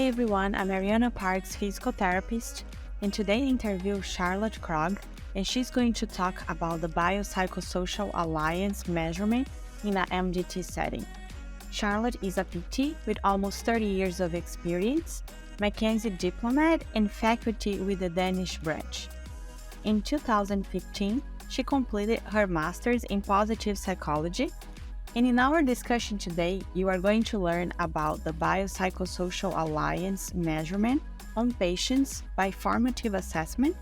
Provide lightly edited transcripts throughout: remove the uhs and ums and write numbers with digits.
Hey everyone, I'm Ariana Parks, physical therapist, and today I interview Charlotte Krog, and she's going to talk about the Biopsychosocial Alliance measurement in an MDT setting. Charlotte is a PT with almost 30 years of experience, McKenzie Diploma, and faculty with the Danish branch. In 2015, she completed her master's in positive psychology. And in our discussion today, you are going to learn about the Biopsychosocial Alliance measurement on patients by formative assessment,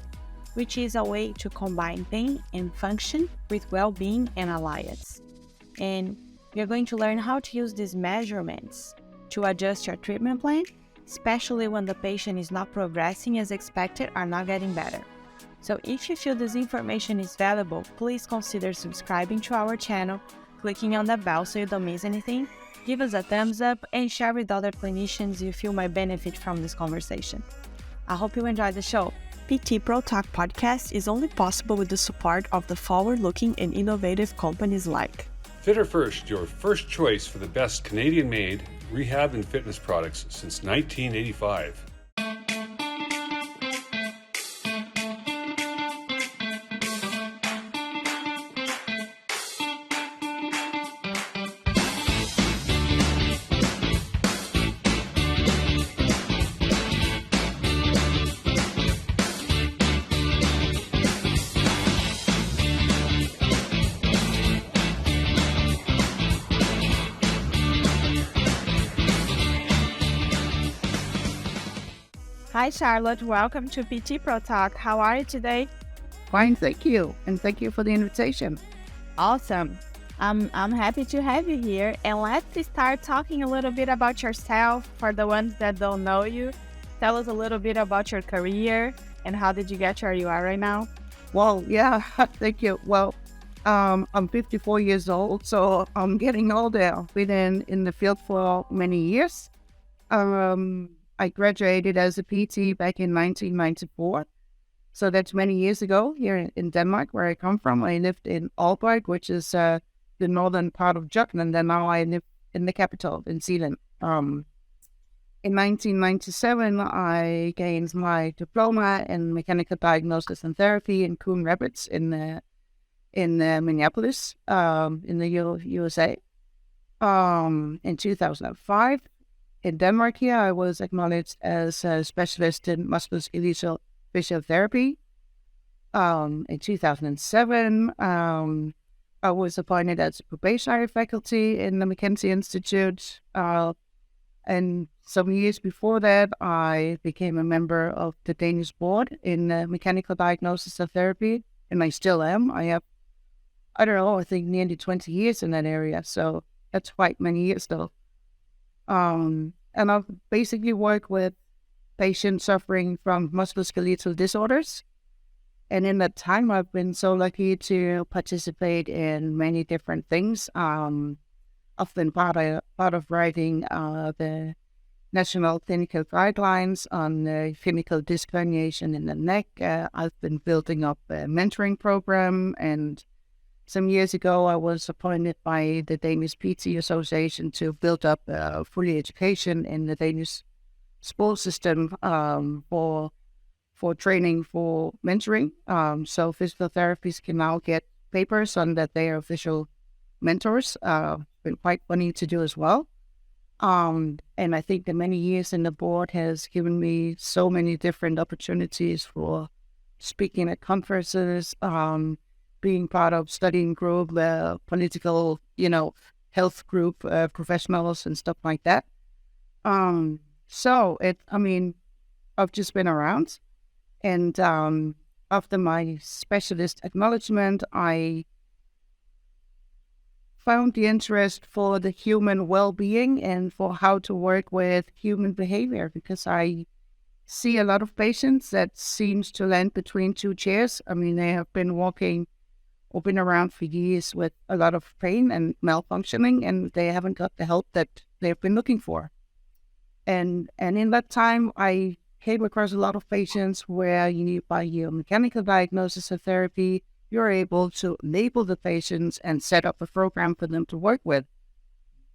which is a way to combine pain and function with well-being and alliance. And you're going to learn how to use these measurements to adjust your treatment plan, especially when the patient is not progressing as expected or not getting better. So if you feel this information is valuable, please consider subscribing to our channel, clicking on the bell so you don't miss anything, give us a thumbs up, and share with other clinicians you feel might benefit from this conversation. I hope you enjoy the show. PT Pro Talk podcast is only possible with the support of the forward-looking and innovative companies like Fitter First, your first choice for the best Canadian-made rehab and fitness products since 1985. Hi Charlotte, welcome to PT Pro Talk. How are you today? Fine, thank you. And thank you for the invitation. Awesome. I'm happy to have you here. And let's start talking a little bit about yourself for the ones that don't know you. Tell us a little bit about your career and how did you get to where you are right now? Well, yeah, thank you. Well, I'm 54 years old, so I'm getting older. I've been in the field for many years. I graduated as a PT back in 1994. So that's many years ago here in Denmark, where I come from. I lived in Aalborg, which is the northern part of Jutland, and now I live in the capital, in Zealand. In 1997, I gained my diploma in mechanical diagnosis and therapy in Coon Rapids in Minneapolis, in the USA. In 2005, in Denmark here, I was acknowledged as a specialist in musculoskeletal physiotherapy. In 2007, I was appointed as a probationary faculty in the McKenzie Institute. And some years before that, I became a member of the Danish board in mechanical diagnosis and therapy. And I still am. I have, I think nearly 20 years in that area. So that's quite many years though. And I've basically worked with patients suffering from musculoskeletal disorders. And in that time, I've been so lucky to participate in many different things. I've been part of writing the national clinical guidelines on clinical dischearniation in the neck. I've been building up a mentoring program, and some years ago, I was appointed by the Danish PT Association to build up fully education in the Danish sports system for training for mentoring. So physiotherapists can now get papers on that they are official mentors. Been quite funny to do as well. And I think the many years in the board has given me so many different opportunities for speaking at conferences, being part of studying group, political, health group professionals and stuff like that. I've just been around. And after my specialist acknowledgement, I found the interest for the human well-being and for how to work with human behavior, because I see a lot of patients that seems to land between two chairs. I mean, they have been walking or been around for years with a lot of pain and malfunctioning, and they haven't got the help that they've been looking for. And in that time, I came across a lot of patients where by your mechanical diagnosis and therapy, you're able to label the patients and set up a program for them to work with.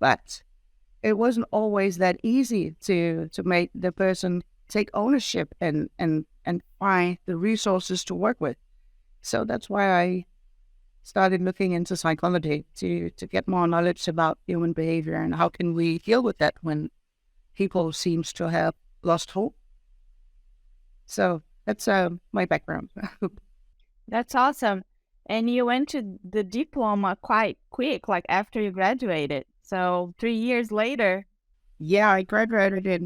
But it wasn't always that easy to make the person take ownership and find the resources to work with. So that's why I started looking into psychology to get more knowledge about human behavior and how can we deal with that when people seems to have lost hope. So that's my background. That's awesome. And you went to the diploma quite quick, like after you graduated. So 3 years later. Yeah, I graduated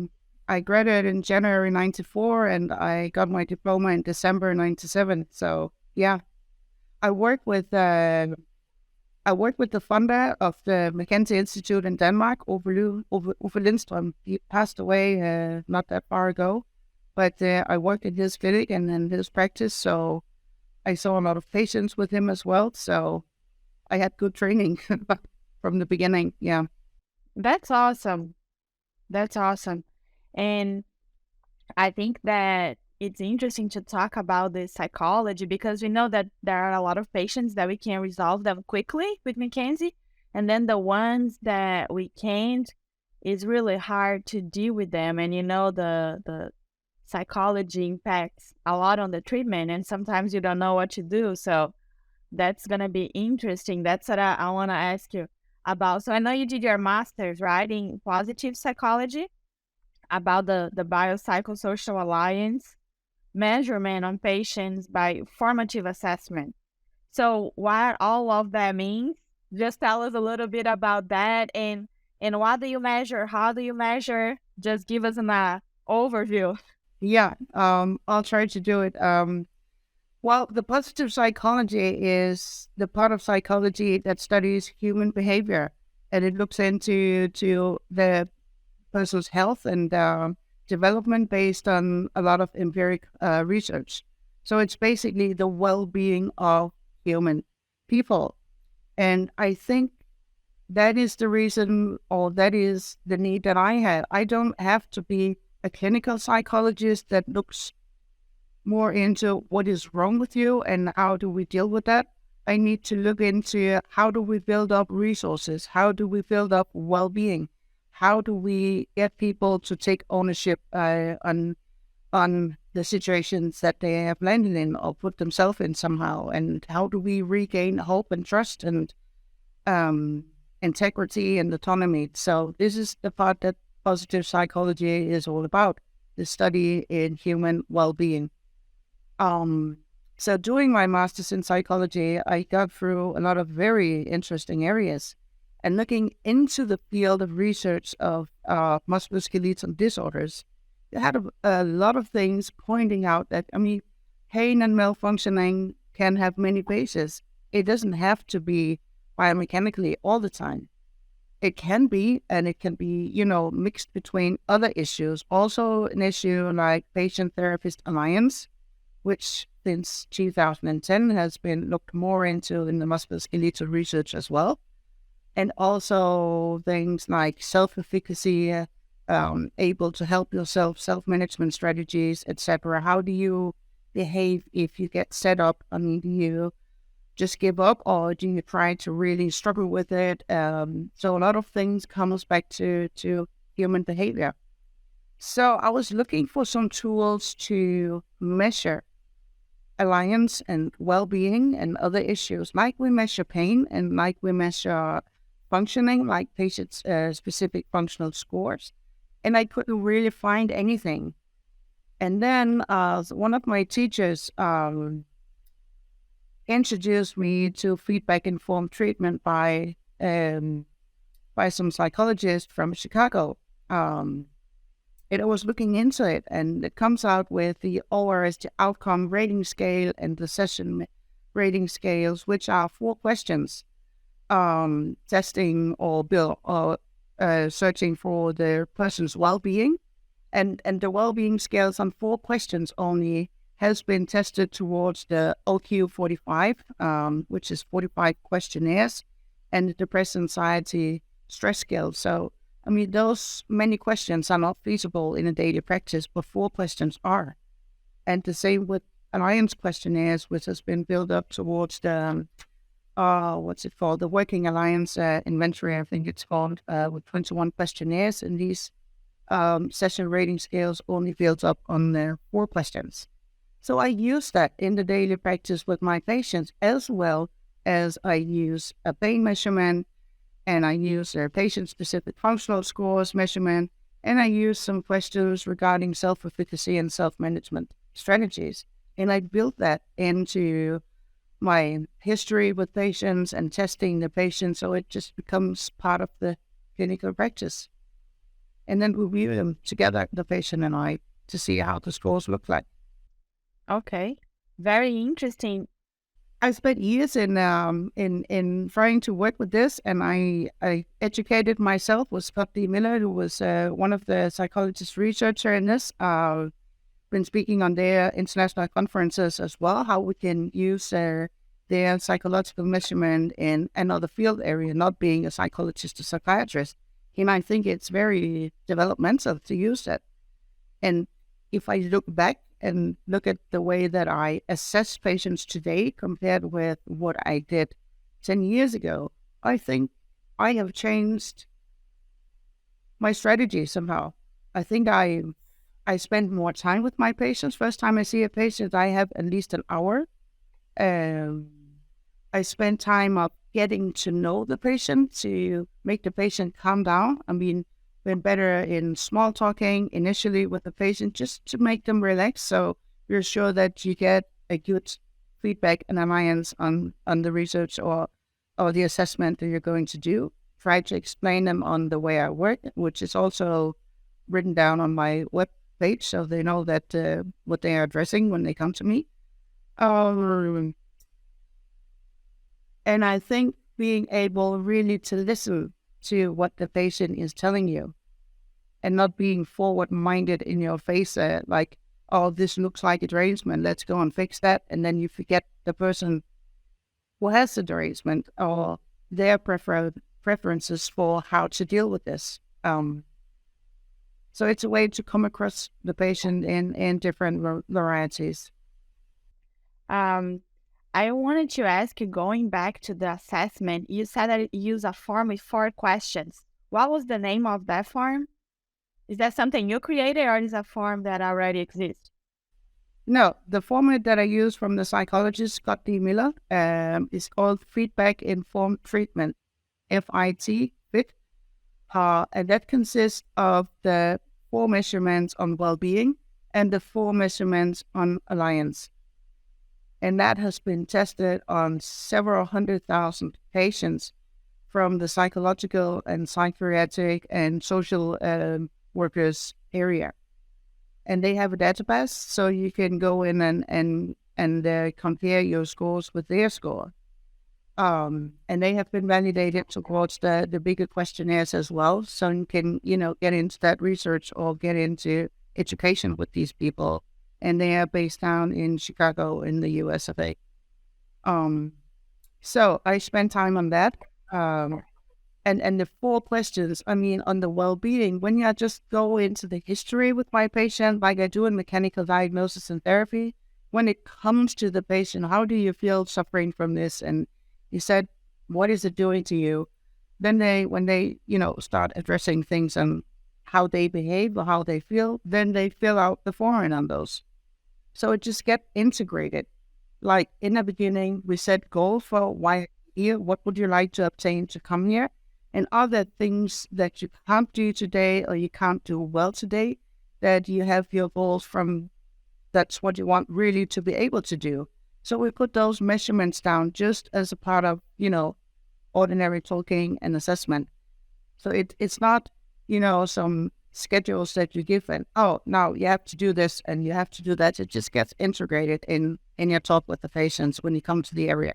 in January 94 and I got my diploma in December 97. So yeah, I work with the founder of the McKenzie Institute in Denmark, Uffe Lindstrøm. He passed away not that far ago, but I worked in his clinic and in his practice, so I saw a lot of patients with him as well. So I had good training from the beginning. Yeah. That's awesome. That's awesome. And I think that it's interesting to talk about the psychology because we know that there are a lot of patients that we can resolve them quickly with McKenzie. And then the ones that we can't, it's really hard to deal with them. And the psychology impacts a lot on the treatment, and sometimes you don't know what to do. So that's going to be interesting. That's what I want to ask you about. So I know you did your master's, right, in positive psychology about the Biopsychosocial Alliance measurement on patients by formative assessment. So what all of that means, just tell us a little bit about that and what do you measure? How do you measure? Just give us an overview. Yeah, I'll try to do it. Well, the positive psychology is the part of psychology that studies human behavior, and it looks into the person's health and development based on a lot of empiric research. So it's basically the well-being of human people. And I think that is the reason, or that is the need that I had. I don't have to be a clinical psychologist that looks more into what is wrong with you and how do we deal with that. I need to look into how do we build up resources? How do we build up well-being? How do we get people to take ownership on the situations that they have landed in or put themselves in somehow? And how do we regain hope and trust and integrity and autonomy? So this is the part that positive psychology is all about, the study in human well-being. So doing my master's in psychology, I got through a lot of very interesting areas and looking into the field of research of musculoskeletal disorders. You had a lot of things pointing out that, pain and malfunctioning can have many bases. It doesn't have to be biomechanically all the time. It can be, and it can be, mixed between other issues. Also an issue like patient-therapist alliance, which since 2010 has been looked more into in the musculoskeletal research as well. And also things like self-efficacy, able to help yourself, self-management strategies, etc. How do you behave if you get set up? Do you just give up or do you try to really struggle with it? So a lot of things comes back to human behavior. So I was looking for some tools to measure alliance and well-being and other issues, like we measure pain and like we measure functioning, like patients' specific functional scores. And I couldn't really find anything. And then one of my teachers introduced me to feedback-informed treatment by some psychologists from Chicago. And I was looking into it, and it comes out with the ORS, the outcome rating scale, and the session rating scales, which are 4 questions, testing or searching for the person's well-being. And the well-being scales on 4 questions only has been tested towards the OQ45, which is 45 questionnaires, and the Depression Anxiety Stress Scale. So, those many questions are not feasible in a daily practice, but 4 questions are. And the same with alliance questionnaires, which has been built up towards the what's it called? The Working Alliance inventory, I think it's called, with 21 questionnaires, and these session rating scales only builds up on 4 questions. So I use that in the daily practice with my patients, as well as I use a pain measurement, and I use their patient-specific functional scores measurement, and I use some questions regarding self-efficacy and self-management strategies. And I built that into my history with patients and testing the patients, so it just becomes part of the clinical practice. And then we review them together, the patient and I, to see how the scores look like. Okay, very interesting. I spent years in trying to work with this, and I educated myself with Scott D. Miller, who was one of the psychologist researcher in this. Been speaking on their international conferences as well, how we can use their psychological measurement in another field area, not being a psychologist or psychiatrist. And I think it's very developmental to use that. And if I look back and look at the way that I assess patients today compared with what I did 10 years ago, I think I have changed my strategy somehow. I think I spend more time with my patients. First time I see a patient, I have at least an hour. I spend time of getting to know the patient to make the patient calm down. I mean, been better in small talking initially with the patient just to make them relax. So you're sure that you get a good feedback and alliance on the research or the assessment that you're going to do. Try to explain them on the way I work, which is also written down on my web page, so they know that what they are addressing when they come to me. And I think being able really to listen to what the patient is telling you and not being forward-minded in your face, like, oh, this looks like a derangement, let's go and fix that. And then you forget the person who has the derangement or their preferences for how to deal with this. So it's a way to come across the patient in different varieties. I wanted to ask you, going back to the assessment, you said that you use a form with 4 questions. What was the name of that form? Is that something you created, or is a form that already exists? No, the format that I use from the psychologist Scott D. Miller is called Feedback Informed Treatment, FIT, FIT. And that consists of the 4 measurements on well-being and the 4 measurements on alliance. And that has been tested on several 100,000 patients from the psychological and psychiatric and social workers area. And they have a database, so you can go in and compare your scores with their score. And they have been validated towards the bigger questionnaires as well. So you can, get into that research or get into education with these people. And they are based down in Chicago in the US of A. So I spent time on that. And the 4 questions, I mean, on the well-being, when you just go into the history with my patient, like I do in mechanical diagnosis and therapy, when it comes to the patient, how do you feel suffering from this? And you said, what is it doing to you? Then when they start addressing things and how they behave or how they feel, then they fill out the form on those. So it just gets integrated. Like in the beginning, we set goals for why here, what would you like to obtain to come here? And other things that you can't do today or you can't do well today, that you have your goals from, that's what you want really to be able to do. So we put those measurements down just as a part of, ordinary talking and assessment. So it's not, some schedules that you give and, oh, now you have to do this and you have to do that. It just gets integrated in your talk with the patients when you come to the area.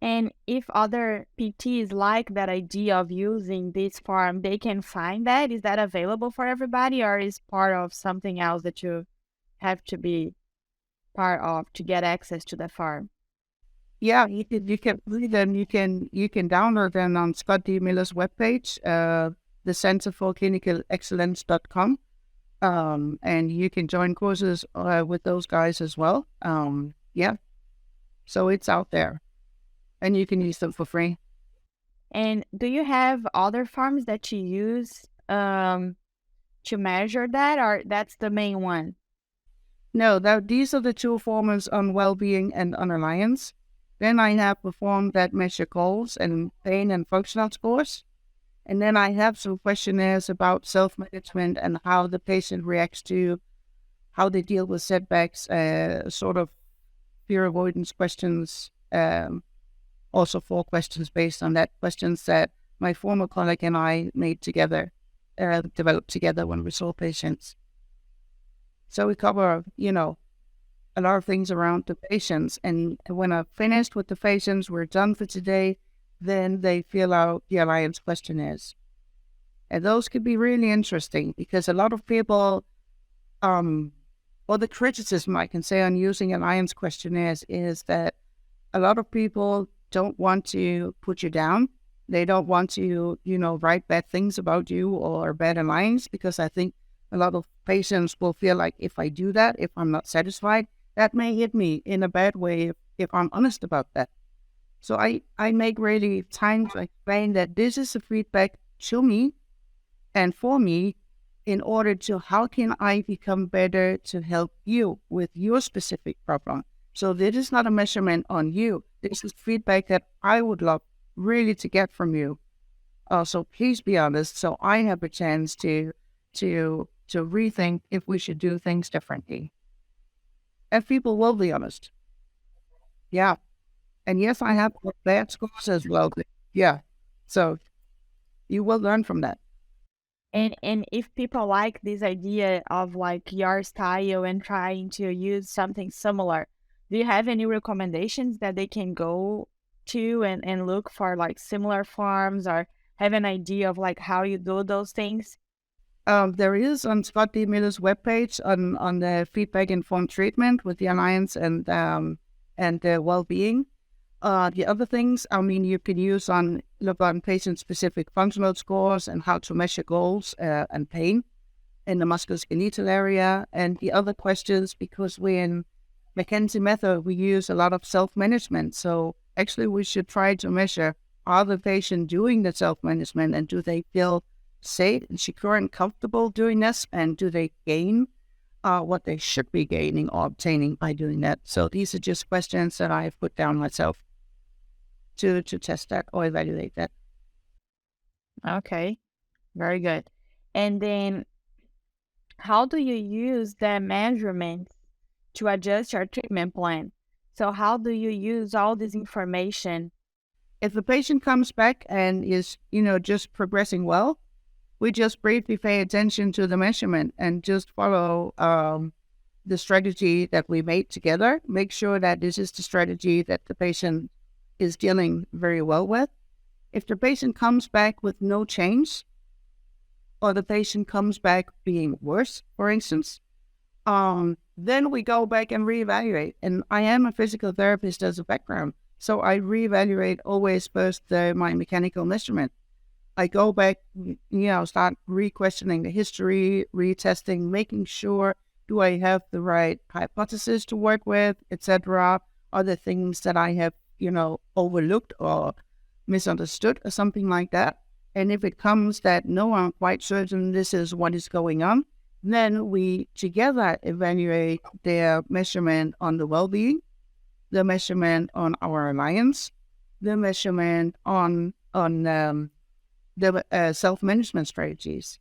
And if other PTs like that idea of using this form, they can find that? Is that available for everybody, or is part of something else that you have to be part of to get access to the form? Yeah, you can read them. You can download them on Scott D. Miller's webpage, the Center for Clinical Excellence.com. And you can join courses with those guys as well. Yeah, so it's out there. and you can use them for free. And do you have other forms that you use to measure that, or that's the main one? No, these are the two forms on well-being and on alliance. Then I have a form that measure goals and pain and functional scores. And then I have some questionnaires about self-management and how the patient reacts to how they deal with setbacks, sort of fear avoidance questions, also 4 questions based on that, questions that my former colleague and I made together, developed together when we saw patients. So we cover, a lot of things around the patients. And when I've finished with the patients, we're done for today, then they fill out the alliance questionnaires. And those could be really interesting because a lot of people, or the criticism I can say on using alliance questionnaires is that a lot of people don't want to put you down. They don't want to, write bad things about you or bad alliance, because I think a lot of patients will feel like if I do that, if I'm not satisfied, that may hit me in a bad way if I'm honest about that. So I make really time to explain that this is a feedback to me and for me in order to how can I become better to help you with your specific problem. So this is not a measurement on you. This is feedback that I would love really to get from you. So please be honest, so I have a chance to rethink if we should do things differently. And people will be honest. Yeah. And yes, I have bad scores as well. Yeah. So you will learn from that. And if people like this idea of like your style and trying to use something similar, do you have any recommendations that they can go to and look for like similar forms, or have an idea of like how you do those things? There is on Scott D. Miller's webpage on the feedback informed treatment with the alliance and the well-being. The other things, you can look on patient-specific functional scores and how to measure goals and pain in the musculoskeletal area. And the other questions, because we're in McKenzie method, we use a lot of self-management. So actually we should try to measure, are the patient doing the self-management and do they feel safe and secure and comfortable doing this? And do they gain what they should be gaining or obtaining by doing that? So these are just questions that I've put down myself to test that or evaluate that. Okay, very good. And then how do you use the measurements to adjust your treatment plan? So how do you use all this information? If the patient comes back and is, just progressing well, we just briefly pay attention to the measurement and just follow the strategy that we made together. Make sure that this is the strategy that the patient is dealing very well with. If the patient comes back with no change, or the patient comes back being worse, for instance, then we go back and reevaluate. And I am a physical therapist as a background, so I reevaluate always first my mechanical measurement. I go back, start re-questioning the history, retesting, making sure, do I have the right hypothesis to work with, etc. Other things that I have, overlooked or misunderstood or something like that. And if it comes that, no, I'm quite certain this is what is going on, then we together evaluate their measurement on the well-being, the measurement on our alliance, the measurement on the self-management strategies.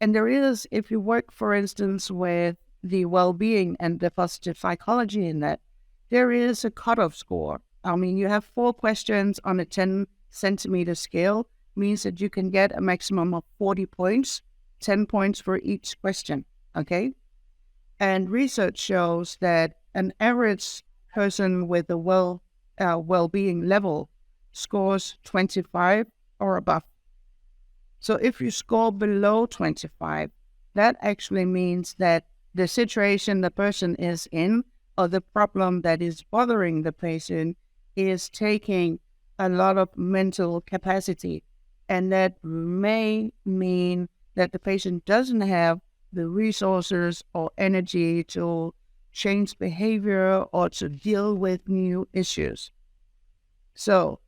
And there is, if you work, for instance, with the well-being and the positive psychology in that, there is a cutoff score. You have 4 questions on a 10-centimeter scale, means that you can get a maximum of 40 points, 10 points for each question, okay? And research shows that an average person with a well-being level scores 25 or above. So if you score below 25, that actually means that the situation the person is in or the problem that is bothering the patient is taking a lot of mental capacity. And that may mean that the patient doesn't have the resources or energy to change behavior or to deal with new issues. So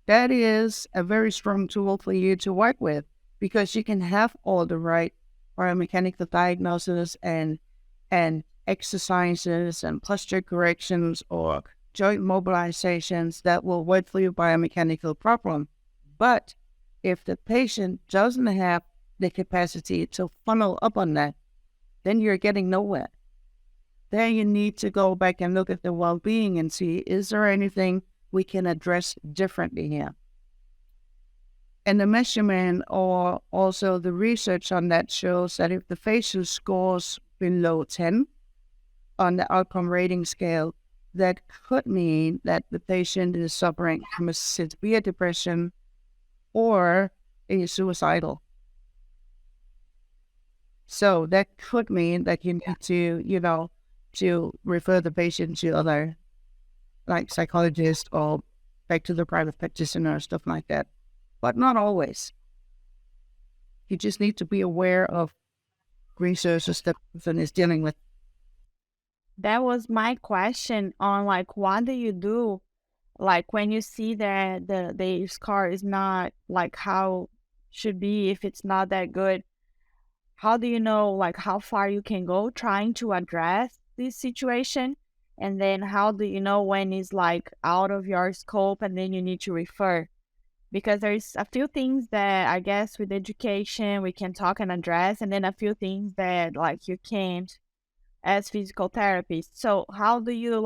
that is a very strong tool for you to work with, because you can have all the right biomechanical diagnoses and exercises and posture corrections or joint mobilizations that will work for your biomechanical problem. But if the patient doesn't have the capacity to funnel up on that, then you're getting nowhere. There you need to go back and look at the well-being and see, is there anything we can address differently here? And the measurement or also the research on that shows that if the patient scores below 10 on the outcome rating scale, that could mean that the patient is suffering from a severe depression or is suicidal. So that could mean that you need to refer the patient to other, like psychologists or back to the private practitioner, stuff like that. But not always. You just need to be aware of resources that the person is dealing with. That was my question on like what do you do like when you see that the scar is not like how should be, if it's not that good, how do you know like how far you can go trying to address this situation? And then how do you know when it's like out of your scope and then you need to refer? Because there's a few things that I guess with education we can talk and address, and then a few things that like you can't as physical therapists. So how do you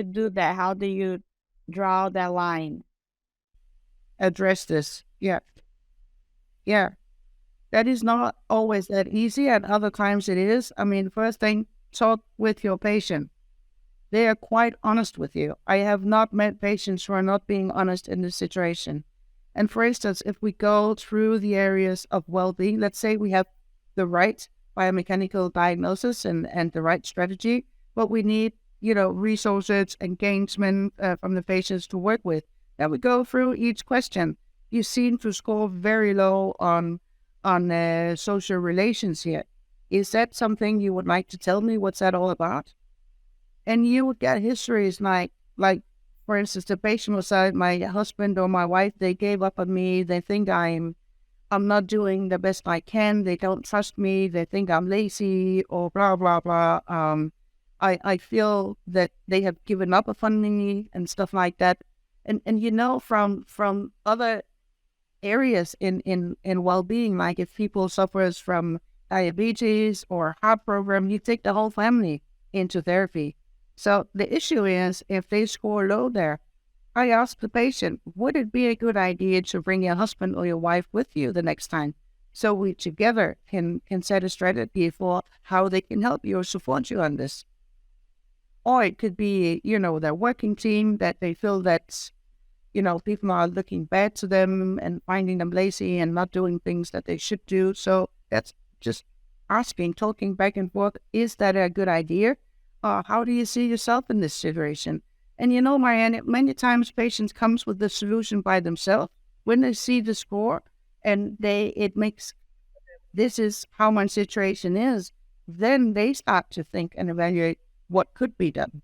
do that? How do you draw that line? Address this. Yeah. Yeah. That is not always that easy, and other times it is. I mean, first thing, talk with your patient. They are quite honest with you. I have not met patients who are not being honest in this situation. And for instance, if we go through the areas of well-being, let's say we have the right biomechanical diagnosis and the right strategy, but we need, resources, engagement from the patients to work with. Then we go through each question. You seem to score very low on social relations here. Is that something you would like to tell me? What's that all about? And you would get histories like, for instance, the patient was said, my husband or my wife, they gave up on me. They think I'm not doing the best I can. They don't trust me. They think I'm lazy or blah, blah, blah. I feel that they have given up on me and stuff like that. And from other areas in well-being, like if people suffers from diabetes or heart problem, you take the whole family into therapy. So the issue is, if they score low there, I ask the patient, would it be a good idea to bring your husband or your wife with you the next time, so we together can set a strategy for how they can help you or support you on this? Or it could be, their working team, that they feel that people are looking bad to them and finding them lazy and not doing things that they should do. So that's just asking, talking back and forth. Is that a good idea? How do you see yourself in this situation? And Marianne, many times patients comes with the solution by themselves. When they see the score and it makes, this is how my situation is, then they start to think and evaluate what could be done.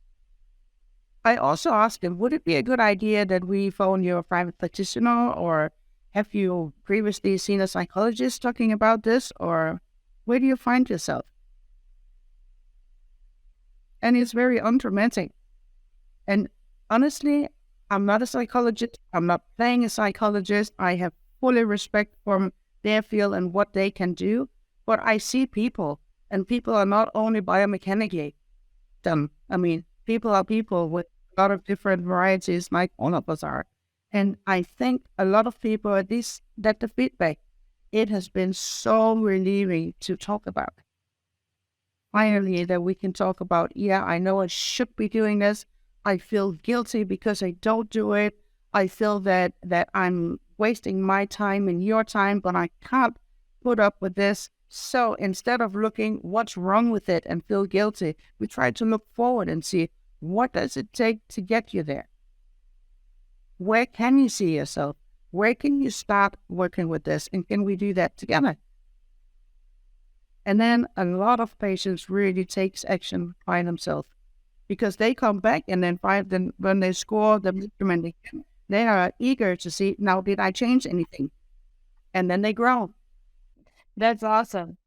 I also asked them, would it be a good idea that we phone your private practitioner, or have you previously seen a psychologist talking about this, or where do you find yourself? And it's very undramatic. And honestly, I'm not a psychologist. I'm not playing a psychologist. I have fully respect for their field and what they can do. But I see people, and people are not only biomechanically done. I mean, people are people with a lot of different varieties, like all of us are. And I think a lot of people, at least that the feedback, it has been so relieving to talk about. Finally, that we can talk about, yeah, I know I should be doing this. I feel guilty because I don't do it. I feel that I'm wasting my time and your time, but I can't put up with this. So instead of looking what's wrong with it and feel guilty, we try to look forward and see, what does it take to get you there? Where can you see yourself? Where can you start working with this? And can we do that together? And then a lot of patients really takes action by themselves, because they come back and then find them when they score the measurement again, they are eager to see, now did I change anything? And then they grow. That's awesome.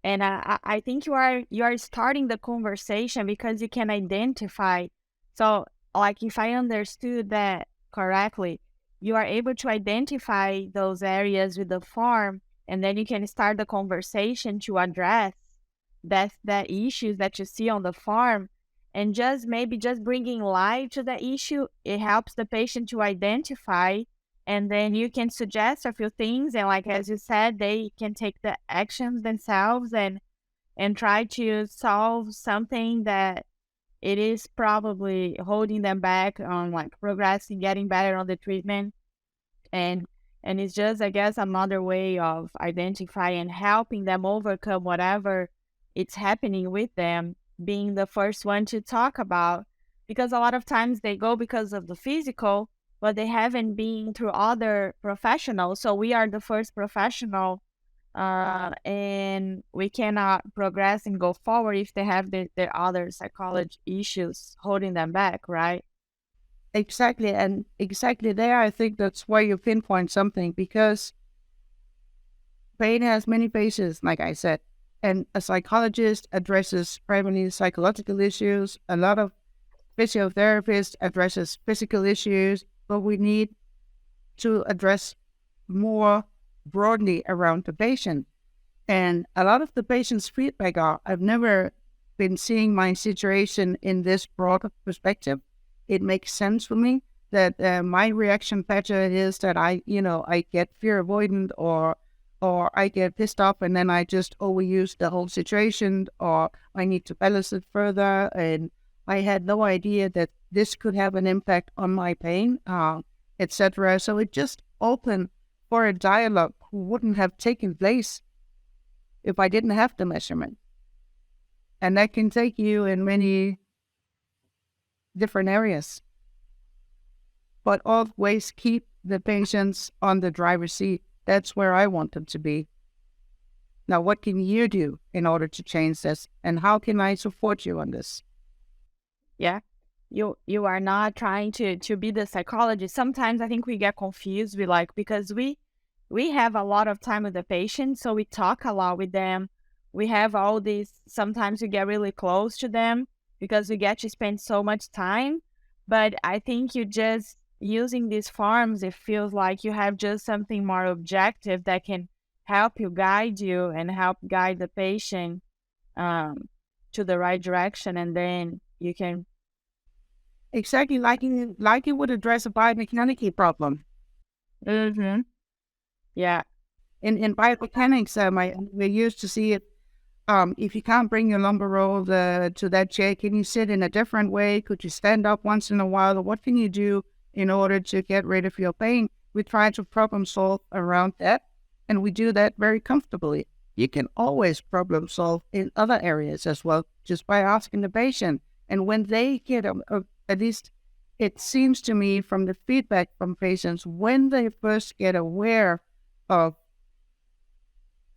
And I think you are starting the conversation because you can identify. So, like, if I understood that correctly, you are able to identify those areas with the form, and then you can start the conversation to address that issues that you see on the form, and just maybe just bringing light to the issue. It helps the patient to identify, and then you can suggest a few things, and like as you said, they can take the actions themselves and try to solve something that it is probably holding them back on like progressing, getting better on the treatment. And it's just, I guess, another way of identifying and helping them overcome whatever it's happening with them, being the first one to talk about. Because a lot of times they go because of the physical, but they haven't been through other professionals. So we are the first professional, and we cannot progress and go forward if they have their other psychology issues holding them back, right? Exactly. And exactly there, I think that's where you pinpoint something, because pain has many faces, like I said. And a psychologist addresses primarily psychological issues. A lot of physiotherapists addresses physical issues, but we need to address more broadly around the patient. And a lot of the patient's feedback are, I've never been seeing my situation in this broad perspective. It makes sense for me that my reaction pattern is that I get fear avoidant, or I get pissed off and then I just overuse the whole situation, or I need to balance it further. And I had no idea that this could have an impact on my pain, etc. So it just opened for a dialogue who wouldn't have taken place if I didn't have the measurement. And that can take you in many different areas, but always keep the patients on the driver's seat. That's where I want them to be. Now, what can you do in order to change this? And how can I support you on this? Yeah. You are not trying to be the psychologist. Sometimes I think we get confused. We like, because we have a lot of time with the patient, so we talk a lot with them. We have all these, sometimes we get really close to them because we get to spend so much time. But I think you just using these forms, it feels like you have just something more objective that can help you, guide you, and help guide the patient to the right direction, and then you can. Exactly, like you would address a biomechanical problem. Mm-hmm. Yeah. In biomechanics, we used to see it. If you can't bring your lumbar roll to that chair, can you sit in a different way? Could you stand up once in a while? Or what can you do in order to get rid of your pain? We try to problem solve around that, and we do that very comfortably. You can always problem solve in other areas as well, just by asking the patient. And when they get, at least it seems to me from the feedback from patients, when they first get aware of,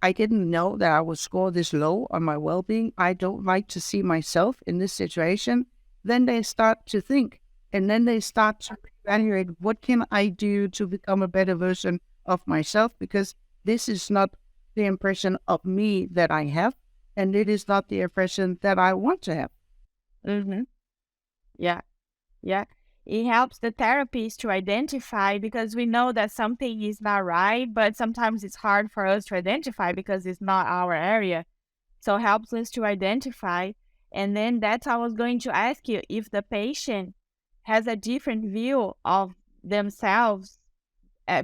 I didn't know that I would score this low on my well-being, I don't like to see myself in this situation, then they start to think, and then they start to evaluate, what can I do to become a better version of myself? Because this is not the impression of me that I have, and it is not the impression that I want to have. Mm-hmm. Yeah. Yeah. It helps the therapist to identify, because we know that something is not right, but sometimes it's hard for us to identify because it's not our area. So it helps us to identify. And then that's how I was going to ask you, if the patient has a different view of themselves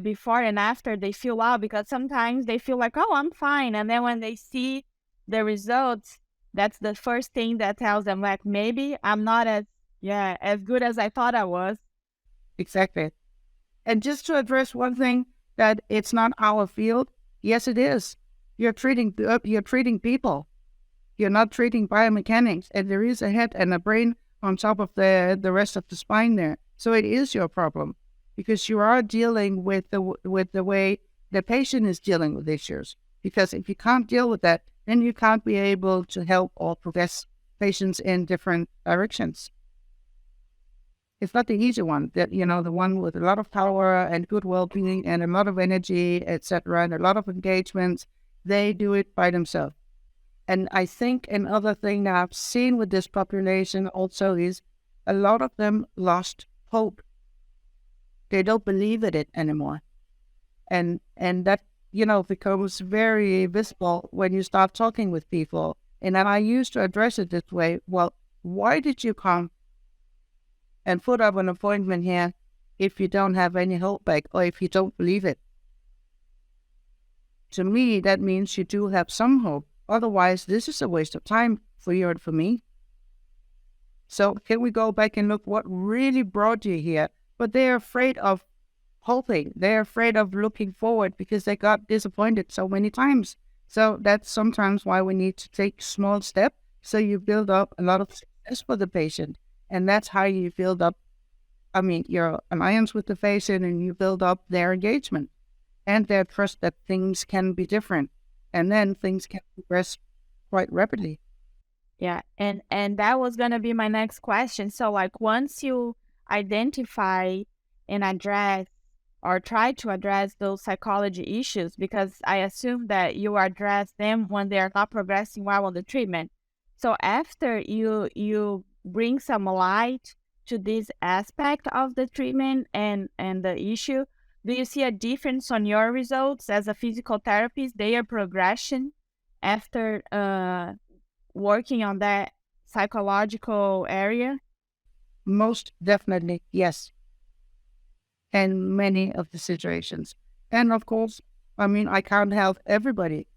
before and after they feel out, because sometimes they feel like, oh, I'm fine. And then when they see the results, that's the first thing that tells them, like, maybe I'm not as good as I thought I was. Exactly. And just to address one thing, that it's not our field. Yes, it is. You're treating people. You're not treating biomechanics, and there is a head and a brain on top of the rest of the spine there. So it is your problem, because you are dealing with the way the patient is dealing with issues. Because if you can't deal with that, then you can't be able to help or progress patients in different directions. It's not the easy one. That the one with a lot of power and good well-being and a lot of energy, etc., and a lot of engagements. They do it by themselves. And I think another thing that I've seen with this population also is a lot of them lost hope. They don't believe in it anymore. And that, becomes very visible when you start talking with people. And then I used to address it this way. Well, why did you come and put up an appointment here if you don't have any hope back or if you don't believe it? To me, that means you do have some hope. Otherwise, this is a waste of time for you and for me. So can we go back and look what really brought you here? But they're afraid of hoping. They're afraid of looking forward because they got disappointed so many times. So that's sometimes why we need to take small steps. So you build up a lot of success for the patient. And that's how you build up, your alliance with the patient, and you build up their engagement and their trust that things can be different. And then things can progress quite rapidly. Yeah, and that was gonna be my next question. So, like, once you identify and address or try to address those psychology issues, because I assume that you address them when they are not progressing well on the treatment. So after you bring some light to this aspect of the treatment and the issue, do you see a difference on your results as a physical therapist, their progression after working on that psychological area? Most definitely, yes. In many of the situations. And of course, I can't help everybody,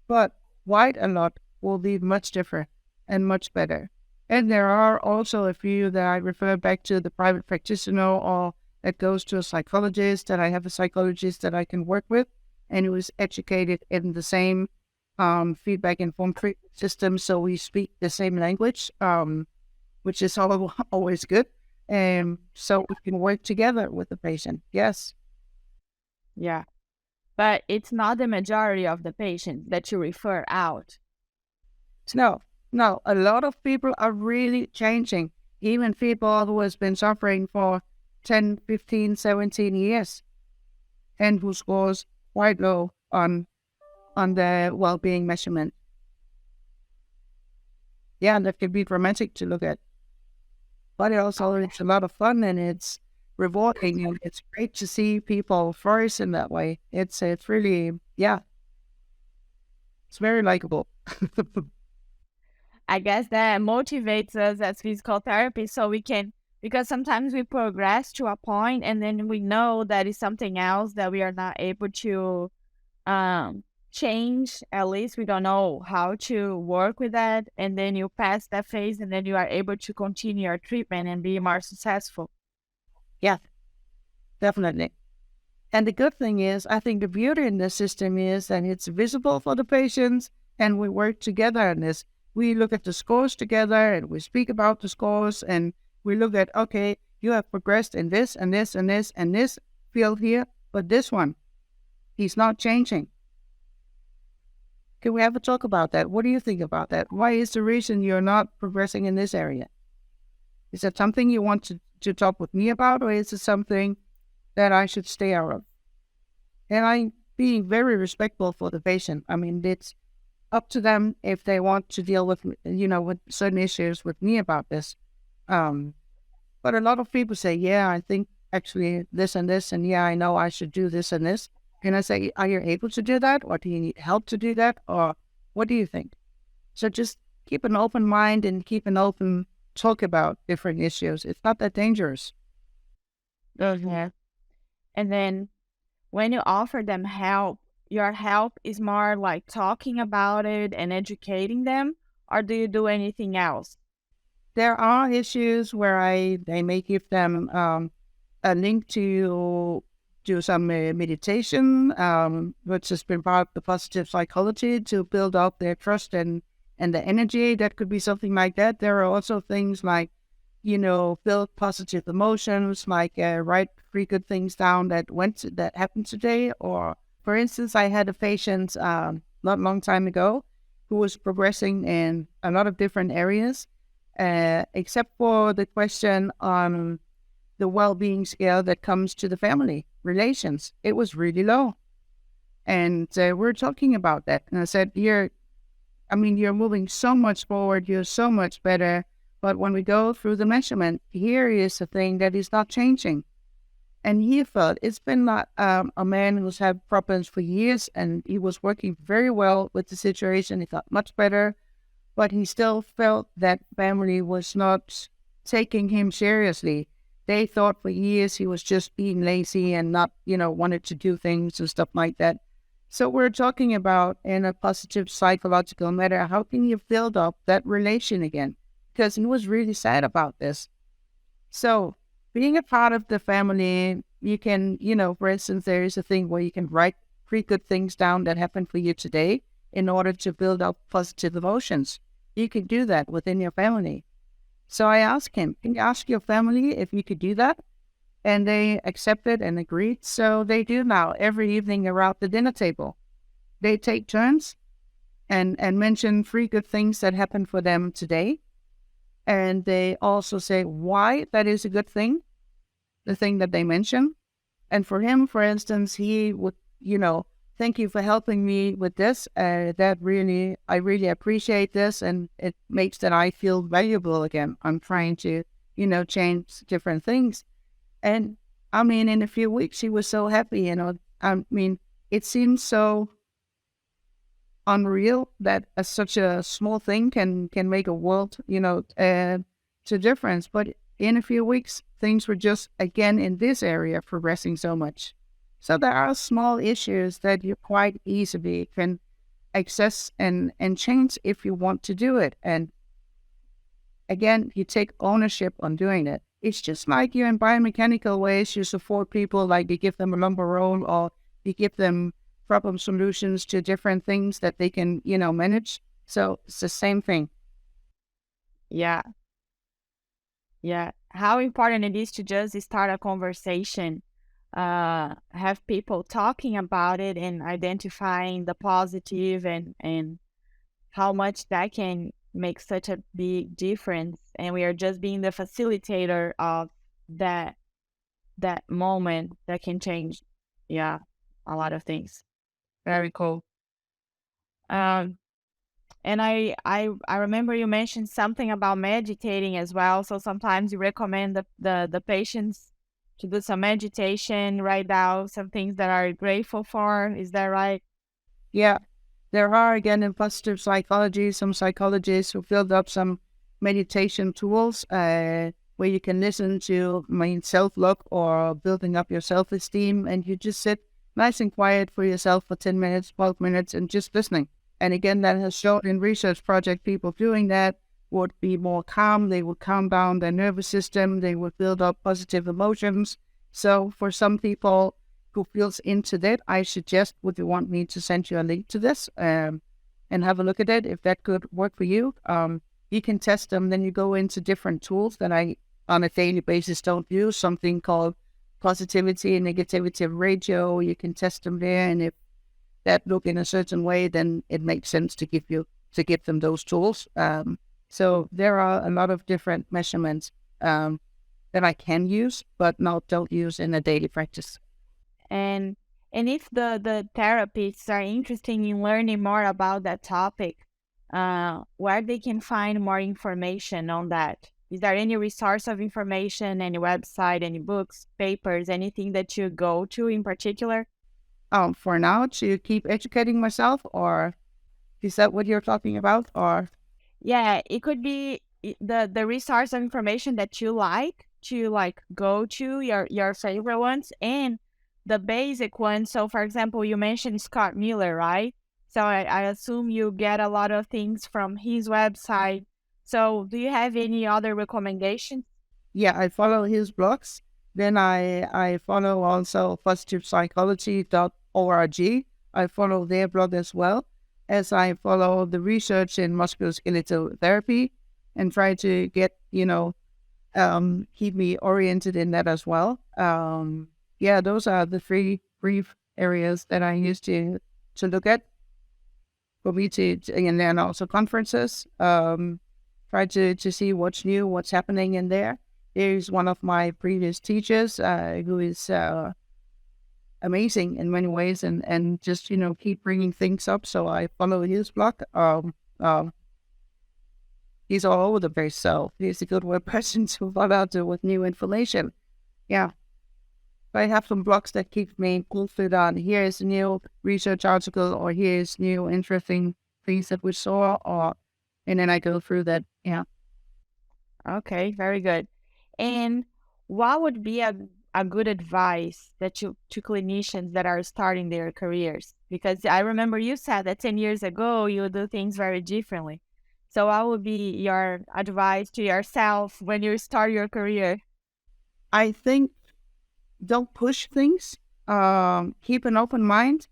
but quite a lot will be much different and much better. And there are also a few that I refer back to the private practitioner or that goes to a psychologist, that I have a psychologist that I can work with and who is educated in the same feedback informed treatment system. So we speak the same language, which is always good. So we can work together with the patient. Yes. Yeah. But it's not the majority of the patients that you refer out. No. A lot of people are really changing. Even people who has been suffering for 10, 15, 17 years and who scores quite low on the well-being measurement. Yeah, that can be dramatic to look at. But it's a lot of fun and it's rewarding and it's great to see people flourish in that way. It's really, it's very likable. I guess that motivates us as physical therapists so we can, because sometimes we progress to a point and then we know that is something else that we are not able to change. At least we don't know how to work with that, and then you pass that phase and then you are able to continue your treatment and be more successful. Yeah, definitely. And the good thing is, I think the beauty in this system is that it's visible for the patients and we work together on this. We look at the scores together and we speak about the scores and we look at, okay, you have progressed in this and this and this and this field here, but this one, he's not changing. Can we have a talk about that? What do you think about that? Why is the reason you're not progressing in this area? Is that something you want to talk with me about, or is it something that I should stay out of? And I'm being very respectful for the patient. It's up to them if they want to deal with, with certain issues with me about this. But a lot of people say, yeah, I think actually this and this, and yeah, I know I should do this and this. And I say, are you able to do that? Or do you need help to do that? Or what do you think? So just keep an open mind and keep an open talk about different issues. It's not that dangerous. Yeah. And then when you offer them help, your help is more like talking about it and educating them, or do you do anything else? There are issues where they may give them a link to do some meditation, which has been part of the positive psychology to build up their trust and the energy. That could be something like that. There are also things like, build positive emotions, like write 3 good things down that happened today. Or, for instance, I had a patient not long time ago who was progressing in a lot of different areas, except for the question on the well-being scale that comes to the family relations. It was really low. And we're talking about that. And I said, you're moving so much forward. You're so much better. But when we go through the measurement, here is a thing that is not changing. And he felt it's been like a man who's had problems for years, and he was working very well with the situation. He got much better, but he still felt that family was not taking him seriously. They thought for years he was just being lazy and not, wanted to do things and stuff like that. So we're talking about, in a positive psychological matter, how can you build up that relation again? Because he was really sad about this. So being a part of the family, you can, for instance, there is a thing where you can write 3 good things down that happened for you today in order to build up positive emotions. You can do that within your family. So I asked him, can you ask your family if you could do that? And they accepted and agreed. So they do now every evening around the dinner table. They take turns and mention 3 good things that happened for them today. And they also say why that is a good thing, the thing that they mention. And for him, for instance, he would, thank you for helping me with this. I really appreciate this. And it makes that I feel valuable again. I'm trying to, change different things. And in a few weeks, he was so happy, it seems so unreal that such a small thing can make a world, to difference. But in a few weeks, things were just, again, in this area, progressing so much. So there are small issues that you quite easily can access and change if you want to do it. And again, you take ownership on doing it. It's just like you in biomechanical ways, you support people, like you give them a lumbar roll or you give them problem solutions to different things that they can, manage. So it's the same thing. Yeah. Yeah. How important it is to just start a conversation, have people talking about it and identifying the positive and how much that can make such a big difference. And we are just being the facilitator of that moment that can change, a lot of things. Very cool. Um, and I remember you mentioned something about meditating as well. So sometimes you recommend the patients to do some meditation, write down some things that are grateful for. Is that right? Yeah. There are, again, in positive psychology, some psychologists who build up some meditation tools where you can listen to self-love or building up your self-esteem, and you just sit nice and quiet for yourself for 10 minutes, 12 minutes, and just listening. And again, that has shown in research project, people doing that would be more calm. They would calm down their nervous system. They would build up positive emotions. So for some people who feels into that, I suggest, would you want me to send you a link to this and have a look at it? If that could work for you, you can test them. Then you go into different tools that I, on a daily basis, don't use, something called positivity and negativity ratio. You can test them there, and if that look in a certain way, then it makes sense to give them those tools. So there are a lot of different measurements that I can use, but don't use in a daily practice. And if the therapists are interested in learning more about that topic, where they can find more information on that? Is there any resource of information, any website, any books, papers, anything that you go to in particular? For now, to keep educating myself, or is that what you're talking about? Or yeah, it could be the resource of information that you like to go to, your favorite ones, and the basic ones. So for example, you mentioned Scott Miller, right? So I assume you get a lot of things from his website. So do you have any other recommendations? Yeah, I follow his blogs. Then I follow also positivepsychology.org. I follow their blog as well, as I follow the research in musculoskeletal therapy and try to get, keep me oriented in that as well. Yeah, those are the 3 brief areas that I used to look at for me and then also conferences, try to see what's new, what's happening in there. He's one of my previous teachers who is amazing in many ways and just, keep bringing things up. So I follow his blog. He's all over the place, so he's a good web person to follow to with new information. Yeah. I have some blogs that keep me posted on here's a new research article or here's new interesting things that we saw and then I go through that. Yeah. Okay, very good. And what would be a good advice that you to clinicians that are starting their careers? Because I remember you said that 10 years ago you do things very differently. So what would be your advice to yourself when you start your career? I think don't push things. Keep an open mind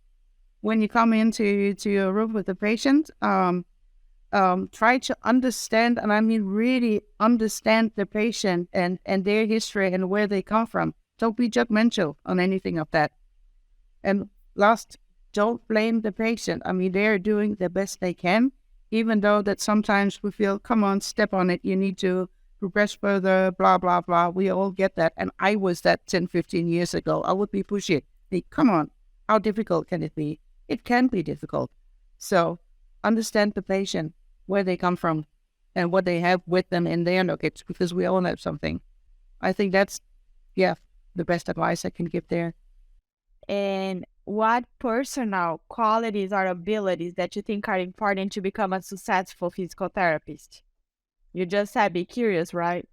when you come into a room with a patient. Try to understand, and I mean really understand the patient and their history and where they come from. Don't be judgmental on anything of that. And last, don't blame the patient. I mean, they're doing the best they can, even though that sometimes we feel, come on, step on it. You need to progress further, blah, blah, blah. We all get that. And I was that 10, 15 years ago. I would be pushy. Hey, come on, how difficult can it be? It can be difficult. So understand the patient, where they come from, and what they have with them in their nuggets, because we all have something. I think that's, the best advice I can give there. And what personal qualities or abilities that you think are important to become a successful physical therapist? You just said be curious, right?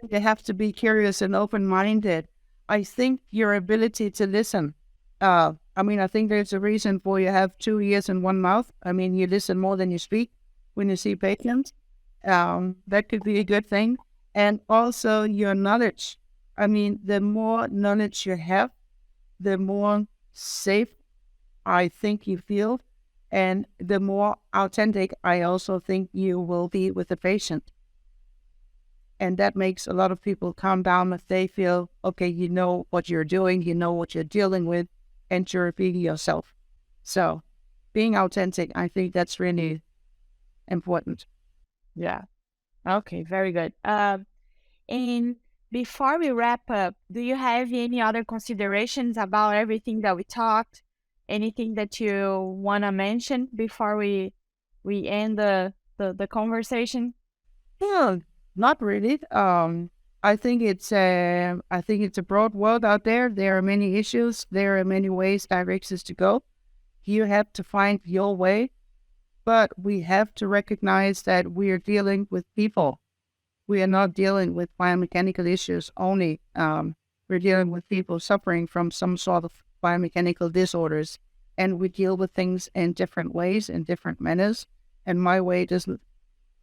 You have to be curious and open-minded. I think your ability to listen. I think there's a reason for you have 2 ears and 1 mouth. I mean, you listen more than you speak when you see patients. That could be a good thing. And also your knowledge. I mean, the more knowledge you have, the more safe I think you feel, and the more authentic I also think you will be with the patient. And that makes a lot of people calm down if they feel, okay, you know what you're doing, you know what you're dealing with, and you're being yourself. So being authentic, I think that's really important. Yeah. Okay, very good. And before we wrap up, do you have any other considerations about everything that we talked? Anything that you want to mention before we end the conversation? Yeah, not really. I think it's a broad world out there. There are many issues. There are many ways, directions to go. You have to find your way, but we have to recognize that we are dealing with people. We are not dealing with biomechanical issues only. We're dealing with people suffering from some sort of biomechanical disorders, and we deal with things in different ways, in different manners. And my way doesn't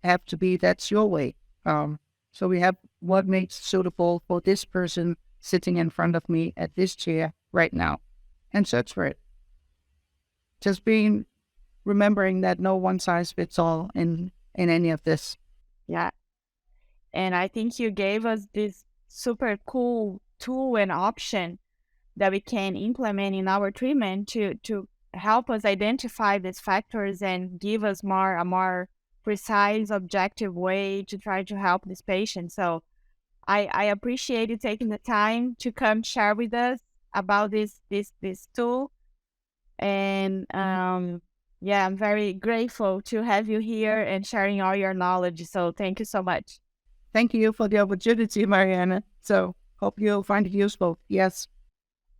have to be that's your way. So we have what makes suitable for this person sitting in front of me at this chair right now, and search for it. Just remembering that no one size fits all in any of this. Yeah. And I think you gave us this super cool tool and option that we can implement in our treatment to help us identify these factors and give us a more precise, objective way to try to help this patient. So I appreciate you taking the time to come share with us about this tool. And I'm very grateful to have you here and sharing all your knowledge. So thank you so much. Thank you for the opportunity, Mariana. So hope you'll find it useful. Yes.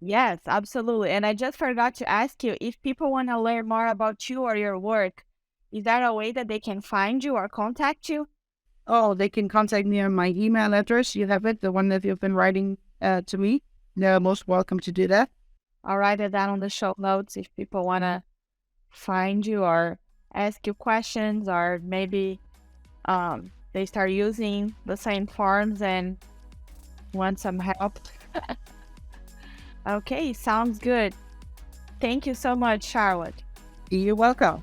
Yes, absolutely. And I just forgot to ask you, if people want to learn more about you or your work, is there a way that they can find you or contact you? Oh, they can contact me on my email address. You have it, the one that you've been writing to me. They're most welcome to do that. I'll write it down on the show notes if people want to find you or ask you questions, or maybe they start using the same forms and want some help. Okay, sounds good. Thank you so much, Charlotte. You're welcome.